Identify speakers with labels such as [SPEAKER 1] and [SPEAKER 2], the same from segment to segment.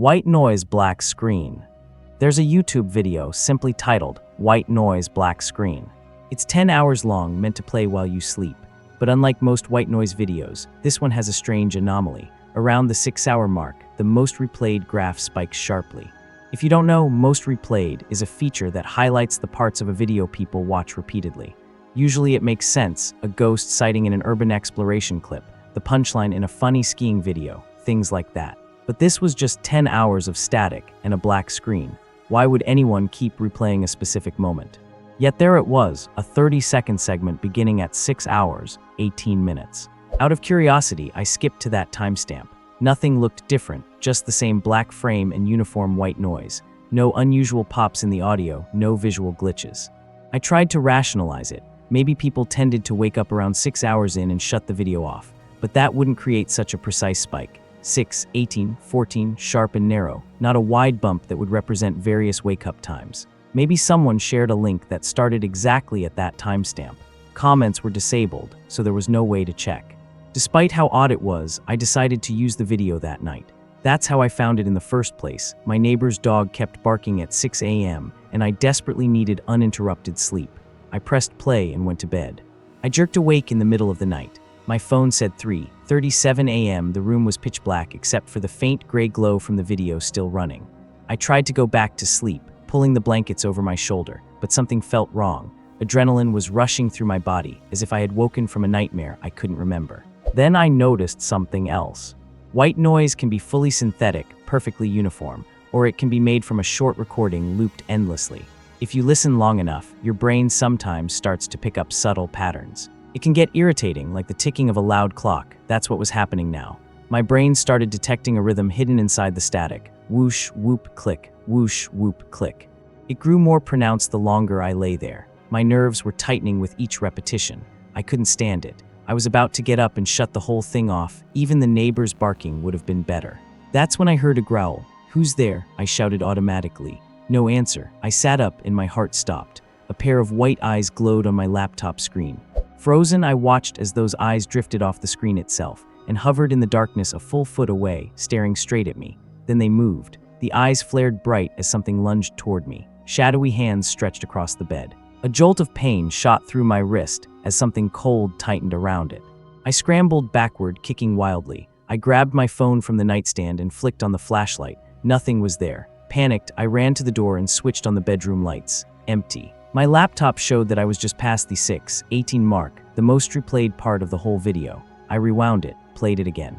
[SPEAKER 1] White noise, black screen. There's a YouTube video simply titled, White noise, black screen. It's 10 hours long, meant to play while you sleep. But unlike most white noise videos, this one has a strange anomaly. Around the 6-hour mark, the most replayed graph spikes sharply. If you don't know, most replayed is a feature that highlights the parts of a video people watch repeatedly. Usually it makes sense, a ghost sighting in an urban exploration clip, the punchline in a funny skiing video, things like that. But this was just 10 hours of static and a black screen. Why would anyone keep replaying a specific moment? Yet there it was, a 30-second segment beginning at 6 hours, 18 minutes. Out of curiosity, I skipped to that timestamp. Nothing looked different, just the same black frame and uniform white noise. No unusual pops in the audio, no visual glitches. I tried to rationalize it. Maybe people tended to wake up around 6 hours in and shut the video off. But that wouldn't create such a precise spike. 6, 18, 14, sharp and narrow, not a wide bump that would represent various wake-up times. Maybe someone shared a link that started exactly at that timestamp. Comments were disabled, so there was no way to check. Despite how odd it was, I decided to use the video that night. That's how I found it in the first place. My neighbor's dog kept barking at 6 a.m., and I desperately needed uninterrupted sleep. I pressed play and went to bed. I jerked awake in the middle of the night. My phone said 3:37 a.m. The room was pitch black except for the faint gray glow from the video still running. I tried to go back to sleep, pulling the blankets over my shoulder, but something felt wrong. Adrenaline was rushing through my body, as if I had woken from a nightmare I couldn't remember. Then I noticed something else. White noise can be fully synthetic, perfectly uniform, or it can be made from a short recording looped endlessly. If you listen long enough, your brain sometimes starts to pick up subtle patterns. It can get irritating, like the ticking of a loud clock. That's what was happening now. My brain started detecting a rhythm hidden inside the static. Whoosh, whoop, click, whoosh, whoop, click. It grew more pronounced the longer I lay there. My nerves were tightening with each repetition. I couldn't stand it. I was about to get up and shut the whole thing off. Even the neighbor's barking would have been better. That's when I heard a growl. "Who's there?" I shouted automatically. No answer. I sat up and my heart stopped. A pair of white eyes glowed on my laptop screen. Frozen, I watched as those eyes drifted off the screen itself and hovered in the darkness a full foot away, staring straight at me. Then they moved. The eyes flared bright as something lunged toward me. Shadowy hands stretched across the bed. A jolt of pain shot through my wrist as something cold tightened around it. I scrambled backward, kicking wildly. I grabbed my phone from the nightstand and flicked on the flashlight. Nothing was there. Panicked, I ran to the door and switched on the bedroom lights. Empty. My laptop showed that I was just past the 6:18 mark, the most replayed part of the whole video. I rewound it, played it again.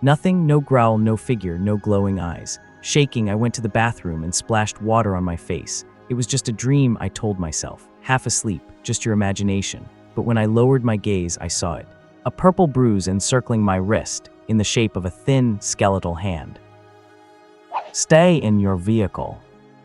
[SPEAKER 1] Nothing, no growl, no figure, no glowing eyes. Shaking, I went to the bathroom and splashed water on my face. It was just a dream, I told myself. Half asleep, just your imagination. But when I lowered my gaze, I saw it. A purple bruise encircling my wrist, in the shape of a thin, skeletal hand. Stay in your vehicle.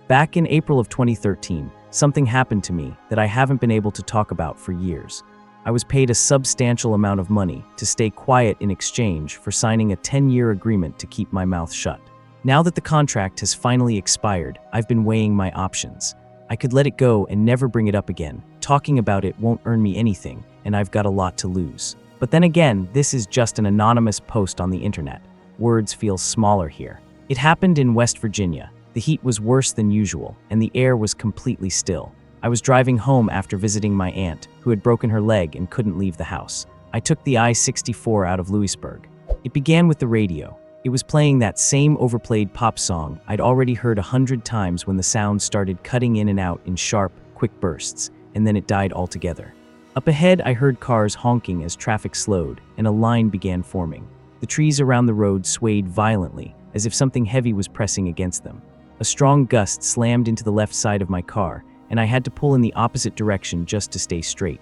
[SPEAKER 1] Back in April of 2013, something happened to me that I haven't been able to talk about for years. I was paid a substantial amount of money to stay quiet in exchange for signing a 10-year agreement to keep my mouth shut. Now that the contract has finally expired, I've been weighing my options. I could let it go and never bring it up again. Talking about it won't earn me anything, and I've got a lot to lose. But then again, this is just an anonymous post on the internet. Words feel smaller here. It happened in West Virginia. The heat was worse than usual, and the air was completely still. I was driving home after visiting my aunt, who had broken her leg and couldn't leave the house. I took the I-64 out of Lewisburg. It began with the radio. It was playing that same overplayed pop song I'd already heard 100 times when the sound started cutting in and out in sharp, quick bursts, and then it died altogether. Up ahead, I heard cars honking as traffic slowed, and a line began forming. The trees around the road swayed violently, as if something heavy was pressing against them. A strong gust slammed into the left side of my car, and I had to pull in the opposite direction just to stay straight.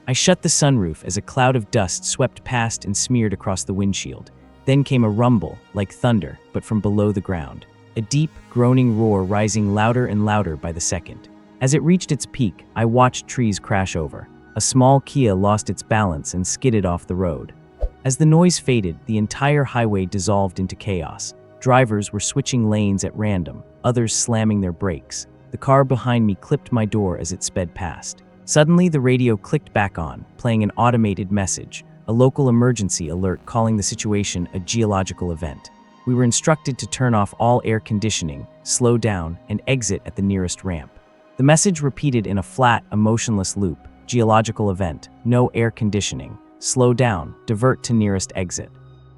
[SPEAKER 1] I shut the sunroof as a cloud of dust swept past and smeared across the windshield. Then came a rumble, like thunder, but from below the ground. A deep, groaning roar rising louder and louder by the second. As it reached its peak, I watched trees crash over. A small Kia lost its balance and skidded off the road. As the noise faded, the entire highway dissolved into chaos. Drivers were switching lanes at random, others slamming their brakes. The car behind me clipped my door as it sped past. Suddenly, the radio clicked back on, playing an automated message. A local emergency alert calling the situation a geological event. We were instructed to turn off all air conditioning, slow down, and exit at the nearest ramp. The message repeated in a flat, emotionless loop: geological event, no air conditioning, slow down, divert to nearest exit.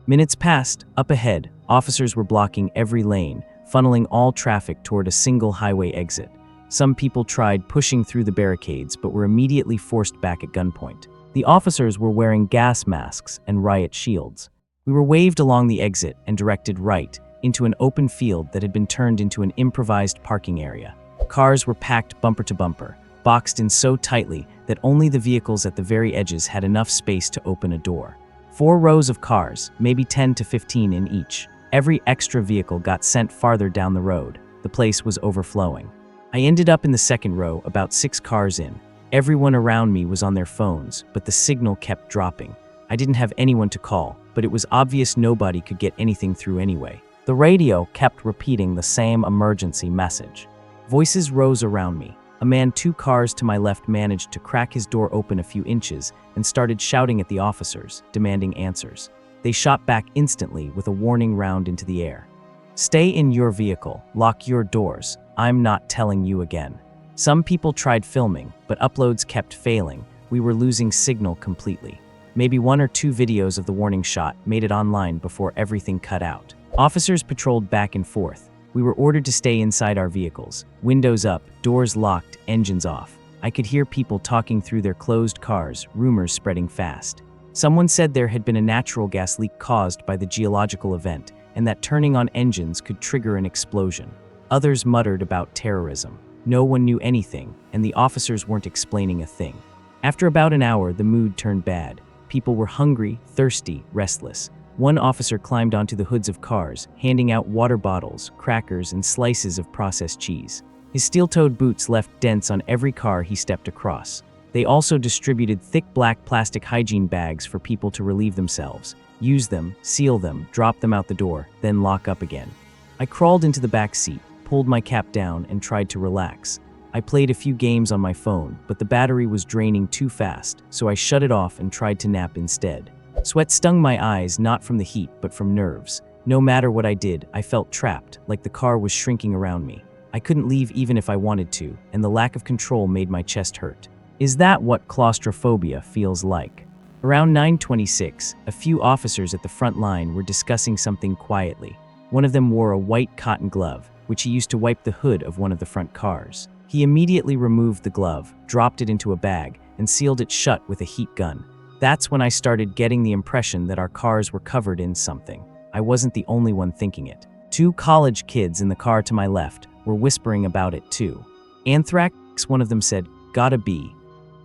[SPEAKER 1] Minutes passed. Up ahead, officers were blocking every lane, funneling all traffic toward a single highway exit. Some people tried pushing through the barricades but were immediately forced back at gunpoint. The officers were wearing gas masks and riot shields. We were waved along the exit and directed right, into an open field that had been turned into an improvised parking area. Cars were packed bumper to bumper, boxed in so tightly that only the vehicles at the very edges had enough space to open a door. 4 rows of cars, maybe 10 to 15 in each. Every extra vehicle got sent farther down the road. The place was overflowing. I ended up in the second row, about 6 cars in. Everyone around me was on their phones, but the signal kept dropping. I didn't have anyone to call, but it was obvious nobody could get anything through anyway. The radio kept repeating the same emergency message. Voices rose around me. A man 2 cars to my left managed to crack his door open a few inches and started shouting at the officers, demanding answers. They shot back instantly with a warning round into the air. "Stay in your vehicle, lock your doors. I'm not telling you again." Some people tried filming, but uploads kept failing. We were losing signal completely. Maybe 1 or 2 videos of the warning shot made it online before everything cut out. Officers patrolled back and forth. We were ordered to stay inside our vehicles, windows up, doors locked, engines off. I could hear people talking through their closed cars, rumors spreading fast. Someone said there had been a natural gas leak caused by the geological event, and that turning on engines could trigger an explosion. Others muttered about terrorism. No one knew anything, and the officers weren't explaining a thing. After about an hour, the mood turned bad. People were hungry, thirsty, restless. One officer climbed onto the hoods of cars, handing out water bottles, crackers, and slices of processed cheese. His steel-toed boots left dents on every car he stepped across. They also distributed thick black plastic hygiene bags for people to relieve themselves, use them, seal them, drop them out the door, then lock up again. I crawled into the back seat, pulled my cap down, and tried to relax. I played a few games on my phone, but the battery was draining too fast, so I shut it off and tried to nap instead. Sweat stung my eyes, not from the heat, but from nerves. No matter what I did, I felt trapped, like the car was shrinking around me. I couldn't leave even if I wanted to, and the lack of control made my chest hurt. Is that what claustrophobia feels like? Around 9:26, a few officers at the front line were discussing something quietly. One of them wore a white cotton glove, which he used to wipe the hood of one of the front cars. He immediately removed the glove, dropped it into a bag, and sealed it shut with a heat gun. That's when I started getting the impression that our cars were covered in something. I wasn't the only one thinking it. 2 college kids in the car to my left were whispering about it too. "Anthrax," one of them said. "Gotta be."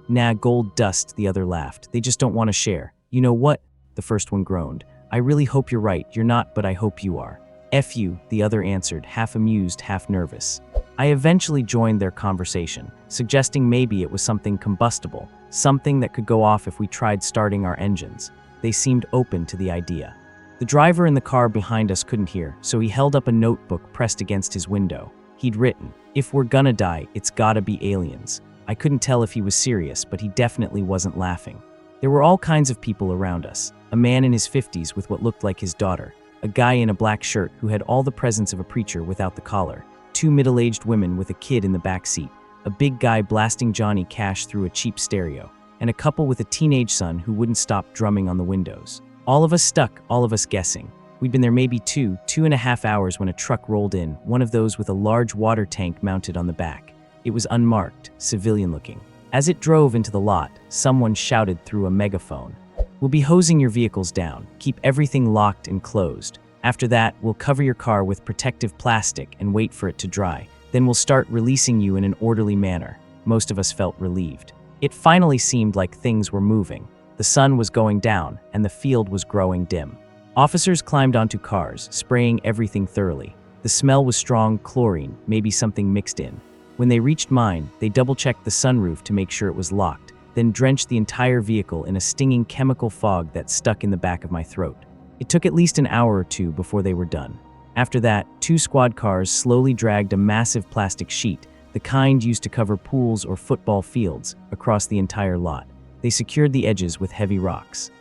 [SPEAKER 1] "Nah, gold dust," the other laughed. "They just don't want to share." "You know what?" the first one groaned. "I really hope you're right. You're not, but I hope you are." "F you," the other answered, half amused, half nervous. I eventually joined their conversation, suggesting maybe it was something combustible, something that could go off if we tried starting our engines. They seemed open to the idea. The driver in the car behind us couldn't hear, so he held up a notebook pressed against his window. He'd written, "If we're gonna die, it's gotta be aliens." I couldn't tell if he was serious, but he definitely wasn't laughing. There were all kinds of people around us. A man in his 50s with what looked like his daughter, a guy in a black shirt who had all the presence of a preacher without the collar, 2 middle-aged women with a kid in the back seat, a big guy blasting Johnny Cash through a cheap stereo, and a couple with a teenage son who wouldn't stop drumming on the windows. All of us stuck, all of us guessing. We'd been there maybe 2.5 hours when a truck rolled in, one of those with a large water tank mounted on the back. It was unmarked, civilian-looking. As it drove into the lot, someone shouted through a megaphone, "We'll be hosing your vehicles down. Keep everything locked and closed. After that, we'll cover your car with protective plastic and wait for it to dry. Then we'll start releasing you in an orderly manner." Most of us felt relieved. It finally seemed like things were moving. The sun was going down, and the field was growing dim. Officers climbed onto cars, spraying everything thoroughly. The smell was strong chlorine, maybe something mixed in. When they reached mine, they double-checked the sunroof to make sure it was locked, then drenched the entire vehicle in a stinging chemical fog that stuck in the back of my throat. It took at least an hour or 2 before they were done. After that, 2 squad cars slowly dragged a massive plastic sheet, the kind used to cover pools or football fields, across the entire lot. They secured the edges with heavy rocks.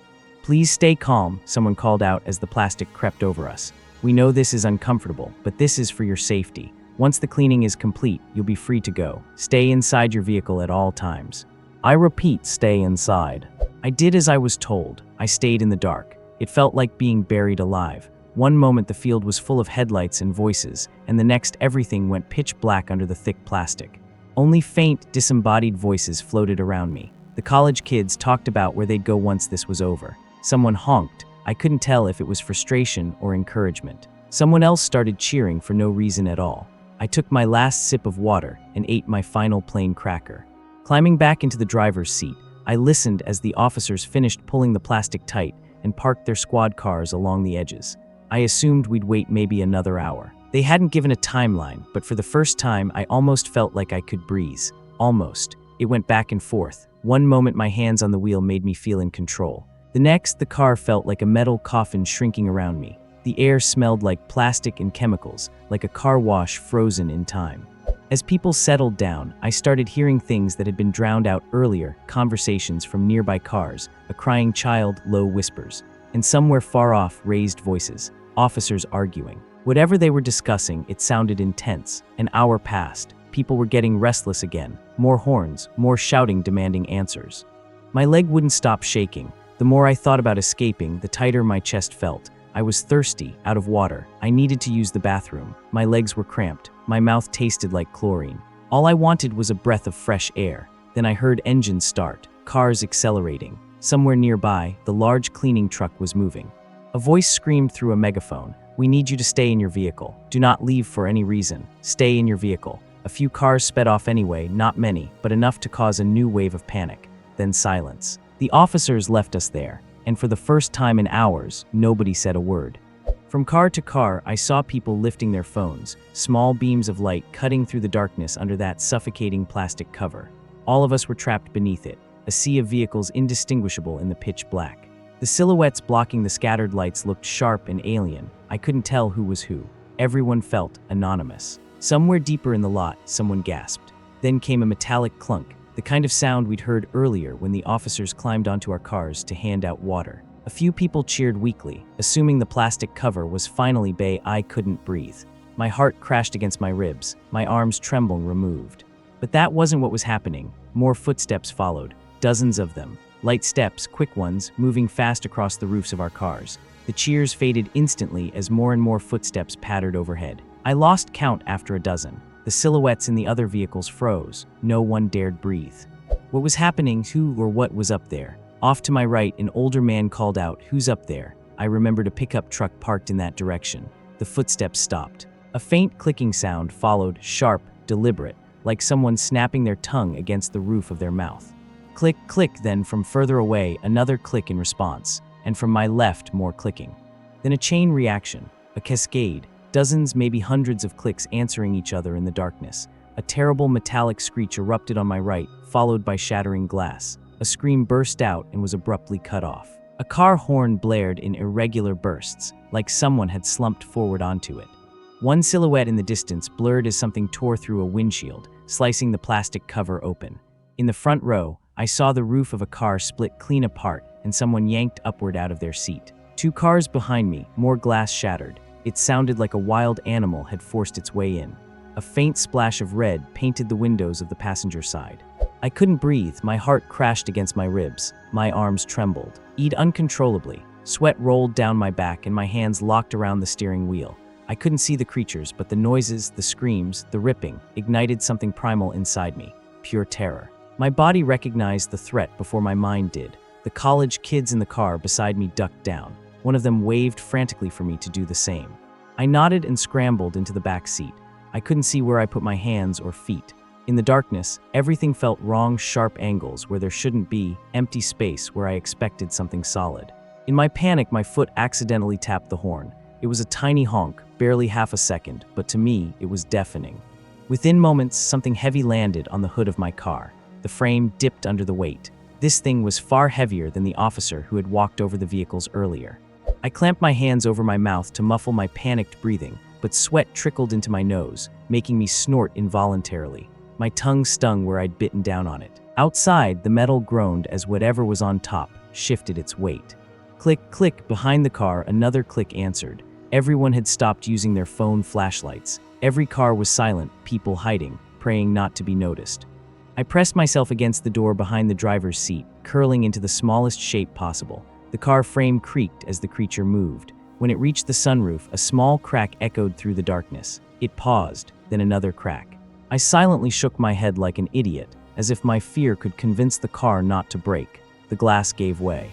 [SPEAKER 1] "Please stay calm," someone called out as the plastic crept over us. We know this is uncomfortable, but this is for your safety. Once the cleaning is complete, you'll be free to go. Stay inside your vehicle at all times. I repeat, stay inside. I did as I was told. I stayed in the dark. It felt like being buried alive. One moment the field was full of headlights and voices, and the next everything went pitch black under the thick plastic. Only faint, disembodied voices floated around me. The college kids talked about where they'd go once this was over. Someone honked. I couldn't tell if it was frustration or encouragement. Someone else started cheering for no reason at all. I took my last sip of water and ate my final plain cracker. Climbing back into the driver's seat, I listened as the officers finished pulling the plastic tight and parked their squad cars along the edges. I assumed we'd wait maybe another hour. They hadn't given a timeline, but for the first time, I almost felt like I could breathe. Almost. It went back and forth. One moment, my hands on the wheel made me feel in control. The next, the car felt like a metal coffin shrinking around me. The air smelled like plastic and chemicals, like a car wash frozen in time. As people settled down, I started hearing things that had been drowned out earlier, conversations from nearby cars, a crying child, low whispers, and somewhere far off, raised voices, officers arguing. Whatever they were discussing, it sounded intense. An hour passed. People were getting restless again. More horns, more shouting demanding answers. My leg wouldn't stop shaking. The more I thought about escaping, the tighter my chest felt. I was thirsty, out of water. I needed to use the bathroom. My legs were cramped. My mouth tasted like chlorine. All I wanted was a breath of fresh air. Then I heard engines start, cars accelerating. Somewhere nearby, the large cleaning truck was moving. A voice screamed through a megaphone, "We need you to stay in your vehicle. Do not leave for any reason. Stay in your vehicle." A few cars sped off anyway, not many, but enough to cause a new wave of panic. Then silence. The officers left us there, and for the first time in hours, nobody said a word. From car to car, I saw people lifting their phones, small beams of light cutting through the darkness under that suffocating plastic cover. All of us were trapped beneath it, a sea of vehicles indistinguishable in the pitch black. The silhouettes blocking the scattered lights looked sharp and alien. I couldn't tell who was who. Everyone felt anonymous. Somewhere deeper in the lot, someone gasped. Then came a metallic clunk, the kind of sound we'd heard earlier when the officers climbed onto our cars to hand out water. A few people cheered weakly, assuming the plastic cover was finally bay. I couldn't breathe. My heart crashed against my ribs, my arms trembling removed. But that wasn't what was happening. More footsteps followed, dozens of them. Light steps, quick ones, moving fast across the roofs of our cars. The cheers faded instantly as more and more footsteps pattered overhead. I lost count after a dozen. The silhouettes in the other vehicles froze. No one dared breathe. What was happening? Who or what was up there? Off to my right, an older man called out, "Who's up there?" I remembered a pickup truck parked in that direction. The footsteps stopped. A faint clicking sound followed, sharp, deliberate, like someone snapping their tongue against the roof of their mouth. Click, click, then from further away, another click in response, and from my left, more clicking. Then a chain reaction, a cascade, dozens, maybe hundreds of clicks answering each other in the darkness. A terrible metallic screech erupted on my right, followed by shattering glass. A scream burst out and was abruptly cut off. A car horn blared in irregular bursts, like someone had slumped forward onto it. One silhouette in the distance blurred as something tore through a windshield, slicing the plastic cover open. In the front row, I saw the roof of a car split clean apart and someone yanked upward out of their seat. Two cars behind me, more glass shattered. It sounded like a wild animal had forced its way in. A faint splash of red painted the windows of the passenger side. I couldn't breathe, my heart crashed against my ribs, my arms trembled. Uncontrollably. Sweat rolled down my back and my hands locked around the steering wheel. I couldn't see the creatures, but the noises, the screams, the ripping, ignited something primal inside me. Pure terror. My body recognized the threat before my mind did. The college kids in the car beside me ducked down. One of them waved frantically for me to do the same. I nodded and scrambled into the back seat. I couldn't see where I put my hands or feet. In the darkness, everything felt wrong, sharp angles where there shouldn't be, empty space where I expected something solid. In my panic, my foot accidentally tapped the horn. It was a tiny honk, barely half a second, but to me, it was deafening. Within moments, something heavy landed on the hood of my car. The frame dipped under the weight. This thing was far heavier than the officer who had walked over the vehicles earlier. I clamped my hands over my mouth to muffle my panicked breathing, but sweat trickled into my nose, making me snort involuntarily. My tongue stung where I'd bitten down on it. Outside, the metal groaned as whatever was on top shifted its weight. Click, click, behind the car, another click answered. Everyone had stopped using their phone flashlights. Every car was silent, people hiding, praying not to be noticed. I pressed myself against the door behind the driver's seat, curling into the smallest shape possible. The car frame creaked as the creature moved. When it reached the sunroof, a small crack echoed through the darkness. It paused, then another crack. I silently shook my head like an idiot, as if my fear could convince the car not to break. The glass gave way.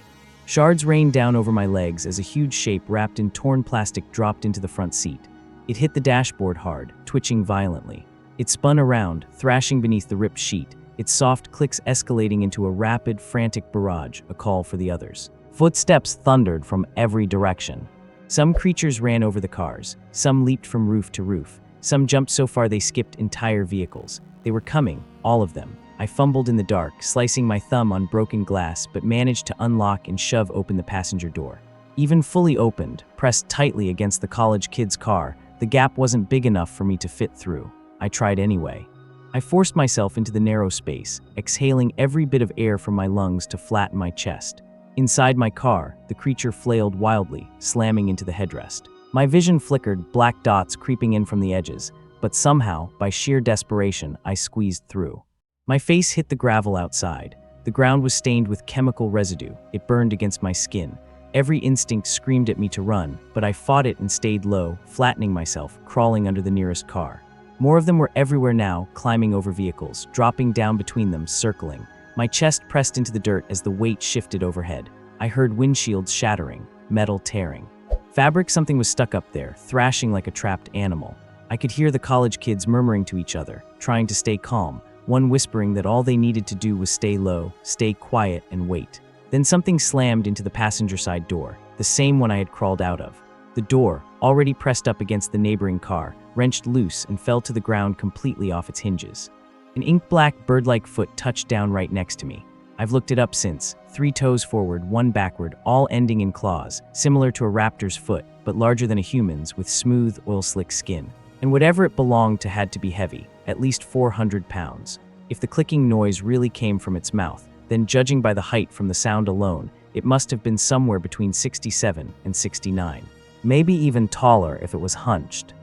[SPEAKER 1] Shards rained down over my legs as a huge shape wrapped in torn plastic dropped into the front seat. It hit the dashboard hard, twitching violently. It spun around, thrashing beneath the ripped sheet, its soft clicks escalating into a rapid, frantic barrage, a call for the others. Footsteps thundered from every direction. Some creatures ran over the cars, some leaped from roof to roof, some jumped so far they skipped entire vehicles. They were coming, all of them. I fumbled in the dark, slicing my thumb on broken glass, but managed to unlock and shove open the passenger door. Even fully opened, pressed tightly against the college kid's car, the gap wasn't big enough for me to fit through. I tried anyway. I forced myself into the narrow space, exhaling every bit of air from my lungs to flatten my chest. Inside my car, the creature flailed wildly, slamming into the headrest. My vision flickered, black dots creeping in from the edges, but somehow, by sheer desperation, I squeezed through. My face hit the gravel outside. The ground was stained with chemical residue. It burned against my skin. Every instinct screamed at me to run, but I fought it and stayed low, flattening myself, crawling under the nearest car. More of them were everywhere now, climbing over vehicles, dropping down between them, circling. My chest pressed into the dirt as the weight shifted overhead. I heard windshields shattering, metal tearing. Fabric something was stuck up there, thrashing like a trapped animal. I could hear the college kids murmuring to each other, trying to stay calm, one whispering that all they needed to do was stay low, stay quiet, and wait. Then something slammed into the passenger side door, the same one I had crawled out of. The door, already pressed up against the neighboring car, wrenched loose and fell to the ground completely off its hinges. An ink-black bird-like foot touched down right next to me. I've looked it up since, 3 toes forward, 1 backward, all ending in claws, similar to a raptor's foot, but larger than a human's, with smooth, oil-slick skin. And whatever it belonged to had to be heavy, at least 400 pounds. If the clicking noise really came from its mouth, then judging by the height from the sound alone, it must have been somewhere between 67 and 69. Maybe even taller if it was hunched.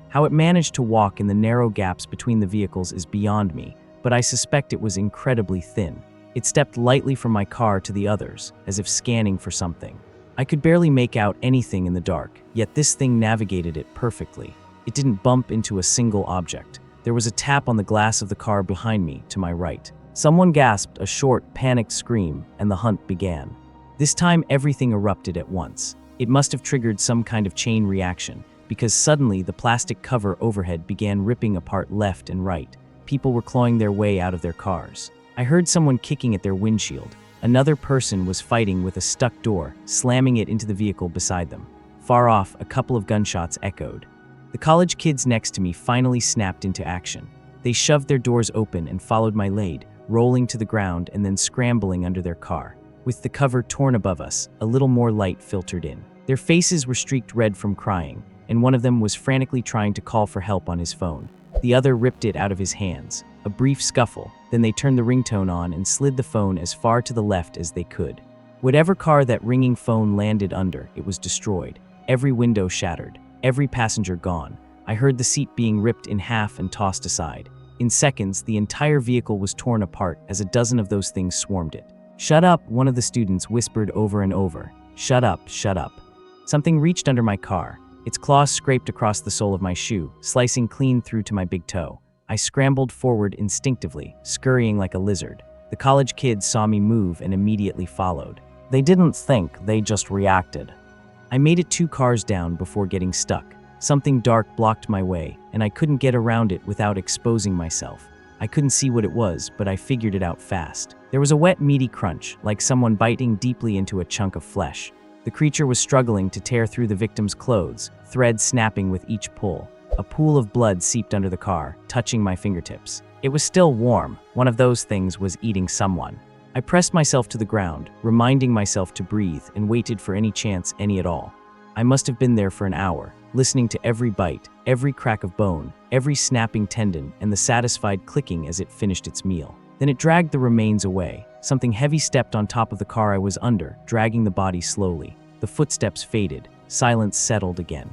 [SPEAKER 1] How it managed to walk in the narrow gaps between the vehicles is beyond me, but I suspect it was incredibly thin. It stepped lightly from my car to the others, as if scanning for something. I could barely make out anything in the dark, yet this thing navigated it perfectly. It didn't bump into a single object. There was a tap on the glass of the car behind me, to my right. Someone gasped a short, panicked scream, and the hunt began. This time everything erupted at once. It must have triggered some kind of chain reaction, because suddenly the plastic cover overhead began ripping apart left and right. People were clawing their way out of their cars. I heard someone kicking at their windshield. Another person was fighting with a stuck door, slamming it into the vehicle beside them. Far off, a couple of gunshots echoed. The college kids next to me finally snapped into action. They shoved their doors open and followed my lead, rolling to the ground and then scrambling under their car. With the cover torn above us, a little more light filtered in. Their faces were streaked red from crying, and one of them was frantically trying to call for help on his phone. The other ripped it out of his hands. A brief scuffle, then they turned the ringtone on and slid the phone as far to the left as they could. Whatever car that ringing phone landed under, it was destroyed. Every window shattered, every passenger gone. I heard the seat being ripped in half and tossed aside. In seconds, the entire vehicle was torn apart as a dozen of those things swarmed it. "Shut up," one of the students whispered over and over. "Shut up, shut up." Something reached under my car. Its claws scraped across the sole of my shoe, slicing clean through to my big toe. I scrambled forward instinctively, scurrying like a lizard. The college kids saw me move and immediately followed. They didn't think, they just reacted. I made it 2 cars down before getting stuck. Something dark blocked my way, and I couldn't get around it without exposing myself. I couldn't see what it was, but I figured it out fast. There was a wet, meaty crunch, like someone biting deeply into a chunk of flesh. The creature was struggling to tear through the victim's clothes, threads snapping with each pull. A pool of blood seeped under the car, touching my fingertips. It was still warm. One of those things was eating someone. I pressed myself to the ground, reminding myself to breathe, and waited for any chance, any at all. I must have been there for an hour, listening to every bite, every crack of bone, every snapping tendon, and the satisfied clicking as it finished its meal. Then it dragged the remains away. Something heavy stepped on top of the car I was under, dragging the body slowly. The footsteps faded. Silence settled again.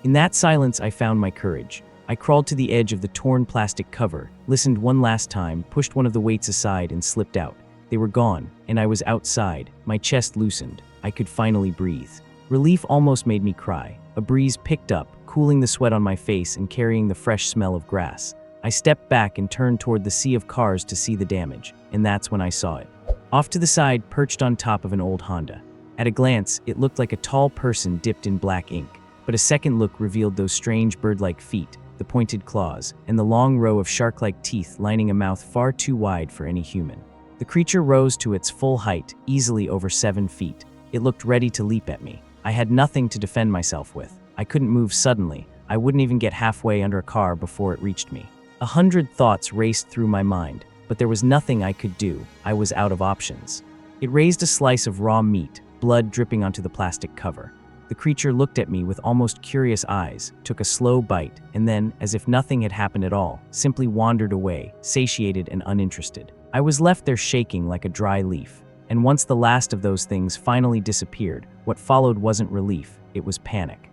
[SPEAKER 1] In that silence, I found my courage. I crawled to the edge of the torn plastic cover, listened one last time, pushed one of the weights aside, and slipped out. They were gone, and I was outside. My chest loosened. I could finally breathe. Relief almost made me cry. A breeze picked up, cooling the sweat on my face and carrying the fresh smell of grass. I stepped back and turned toward the sea of cars to see the damage, and that's when I saw it. Off to the side, perched on top of an old Honda. At a glance, it looked like a tall person dipped in black ink, but a second look revealed those strange bird-like feet, the pointed claws, and the long row of shark-like teeth lining a mouth far too wide for any human. The creature rose to its full height, easily over 7 feet. It looked ready to leap at me. I had nothing to defend myself with. I couldn't move suddenly. I wouldn't even get halfway under a car before it reached me. 100 thoughts raced through my mind, but there was nothing I could do. I was out of options. It raised a slice of raw meat, blood dripping onto the plastic cover. The creature looked at me with almost curious eyes, took a slow bite, and then, as if nothing had happened at all, simply wandered away, satiated and uninterested. I was left there shaking like a dry leaf. And once the last of those things finally disappeared, what followed wasn't relief, it was panic.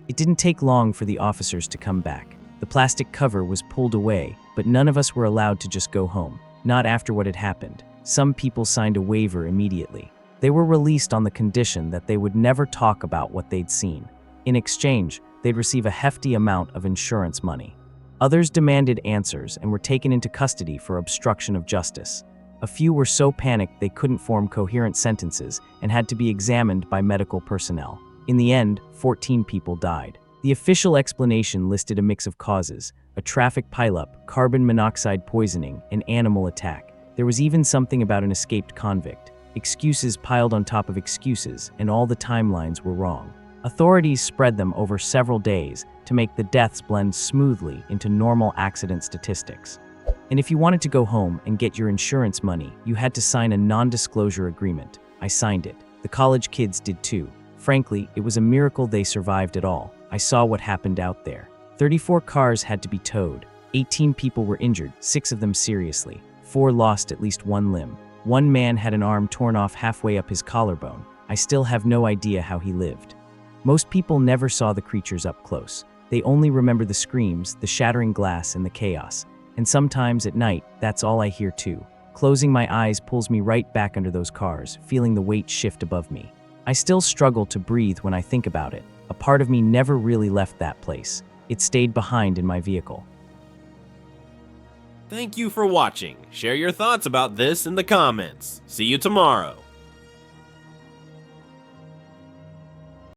[SPEAKER 1] It didn't take long for the officers to come back. The plastic cover was pulled away, but none of us were allowed to just go home. Not after what had happened. Some people signed a waiver immediately. They were released on the condition that they would never talk about what they'd seen. In exchange, they'd receive a hefty amount of insurance money. Others demanded answers and were taken into custody for obstruction of justice. A few were so panicked they couldn't form coherent sentences and had to be examined by medical personnel. In the end, 14 people died. The official explanation listed a mix of causes: a traffic pileup, carbon monoxide poisoning, an animal attack. There was even something about an escaped convict. Excuses piled on top of excuses, and all the timelines were wrong. Authorities spread them over several days to make the deaths blend smoothly into normal accident statistics. And if you wanted to go home and get your insurance money, you had to sign a non-disclosure agreement. I signed it. The college kids did too. Frankly, it was a miracle they survived at all. I saw what happened out there. 34 cars had to be towed. 18 people were injured, 6 of them seriously. 4 lost at least one limb. One man had an arm torn off halfway up his collarbone. I still have no idea how he lived. Most people never saw the creatures up close. They only remember the screams, the shattering glass, and the chaos. And sometimes at night, that's all I hear too. Closing my eyes pulls me right back under those cars, feeling the weight shift above me. I still struggle to breathe when I think about it. A part of me never really left that place. It stayed behind in my vehicle.
[SPEAKER 2] Thank you for watching. Share your thoughts about this in the comments. See you tomorrow.